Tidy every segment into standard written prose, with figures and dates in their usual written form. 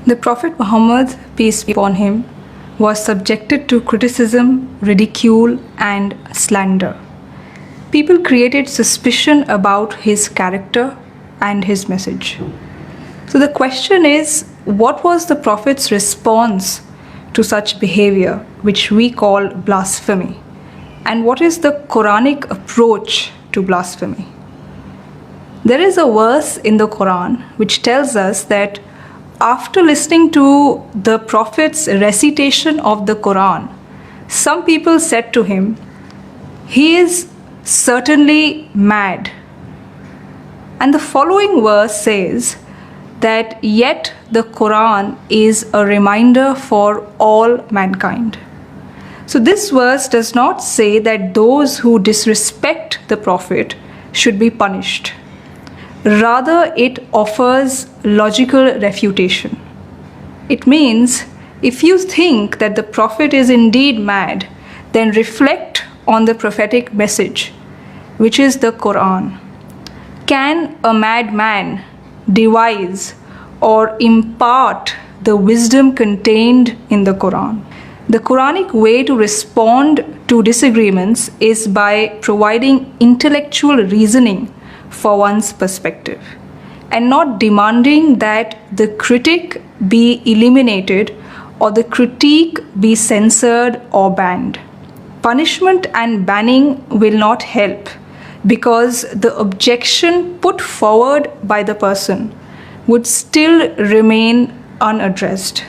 The Prophet Muhammad, peace be upon him, was subjected to criticism, ridicule, and slander. People created suspicion about his character and his message. So the question is, what was the Prophet's response to such behavior, which we call blasphemy? And what is the Quranic approach to blasphemy? There is a verse in the Quran which tells us that after listening to the Prophet's recitation of the Quran, some people said to him, "He is certainly mad." And the following verse says that yet the Quran is a reminder for all mankind. So this verse does not say that those who disrespect the Prophet should be punished. Rather, it offers logical refutation. It means if you think that the Prophet is indeed mad, then reflect on the prophetic message, which is the Quran. Can a madman devise or impart the wisdom contained in the Quran? The Quranic way to respond to disagreements is by providing intellectual reasoning for one's perspective and not demanding that the critic be eliminated or the critique be censored or banned. Punishment and banning will not help because the objection put forward by the person would still remain unaddressed.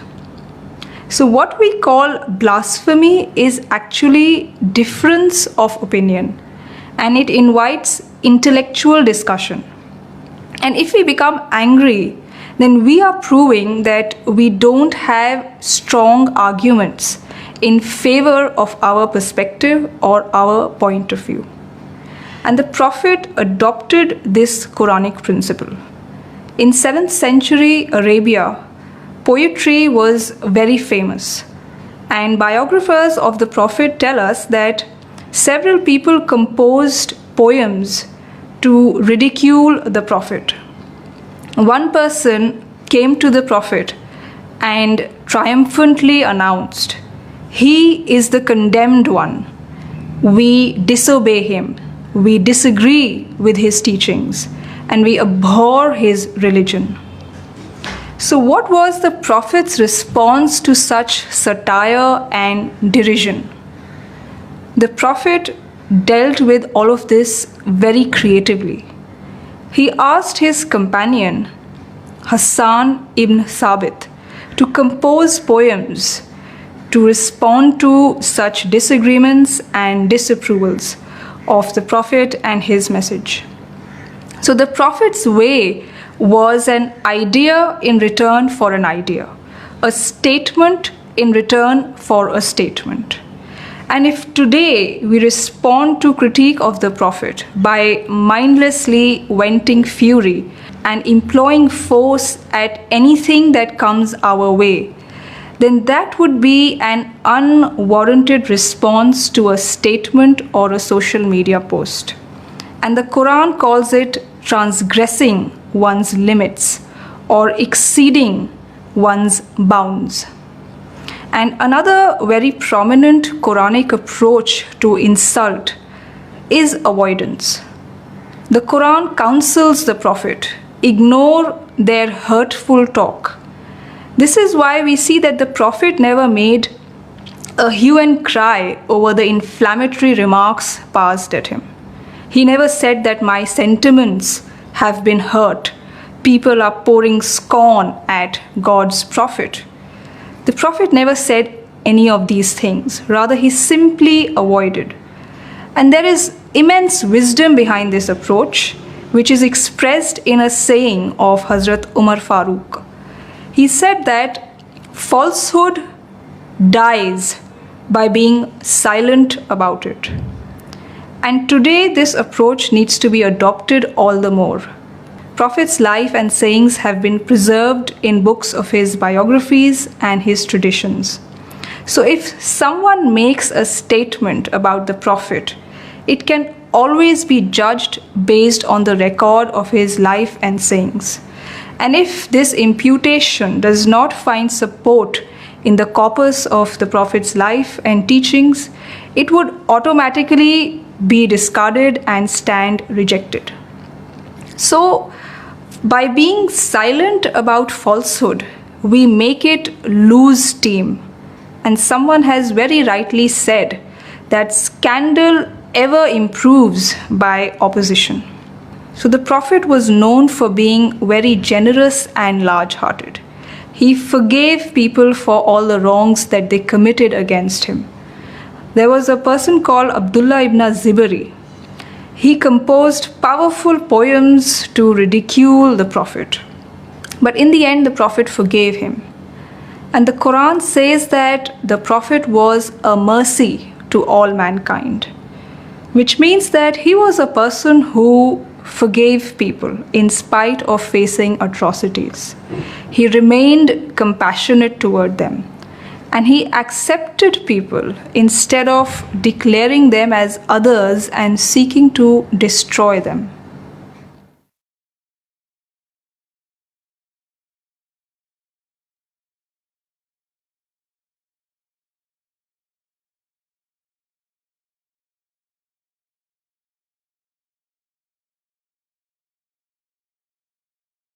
So what we call blasphemy is actually difference of opinion, and it invites intellectual discussion. And if we become angry, then we are proving that we don't have strong arguments in favor of our perspective or our point of view. And the Prophet adopted this Quranic principle. In 7th century Arabia, poetry was very famous, and biographers of the Prophet tell us that several people composed poems to ridicule the Prophet. One person came to the Prophet and triumphantly announced, "He is the condemned one. We disobey him. We disagree with his teachings, and we abhor his religion." So what was the Prophet's response to such satire and derision? The Prophet dealt with all of this very creatively. He asked his companion, Hassan ibn Thabit, to compose poems to respond to such disagreements and disapprovals of the Prophet and his message. So the Prophet's way was an idea in return for an idea, a statement in return for a statement. And if today we respond to critique of the Prophet by mindlessly venting fury and employing force at anything that comes our way, then that would be an unwarranted response to a statement or a social media post. And the Quran calls it transgressing one's limits or exceeding one's bounds. And another very prominent Quranic approach to insult is avoidance. The Quran counsels the Prophet, ignore their hurtful talk. This is why we see that the Prophet never made a hue and cry over the inflammatory remarks passed at him. He never said that my sentiments have been hurt. People are pouring scorn at God's Prophet. The Prophet never said any of these things. Rather, he simply avoided. And there is immense wisdom behind this approach, which is expressed in a saying of Hazrat Umar Farooq. He said that falsehood dies by being silent about it. And today, this approach needs to be adopted all the more. Prophet's life and sayings have been preserved in books of his biographies and his traditions. So if someone makes a statement about the Prophet, it can always be judged based on the record of his life and sayings. And if this imputation does not find support in the corpus of the Prophet's life and teachings, it would automatically be discarded and stand rejected. So, by being silent about falsehood, we make it lose steam. And someone has very rightly said that scandal ever improves by opposition. So the Prophet was known for being very generous and large-hearted. He forgave people for all the wrongs that they committed against him. There was a person called Abdullah ibn Zibari. He composed powerful poems to ridicule the Prophet. But in the end, the Prophet forgave him. And the Quran says that the Prophet was a mercy to all mankind, which means that he was a person who forgave people in spite of facing atrocities. He remained compassionate toward them, and he accepted people instead of declaring them as others and seeking to destroy them.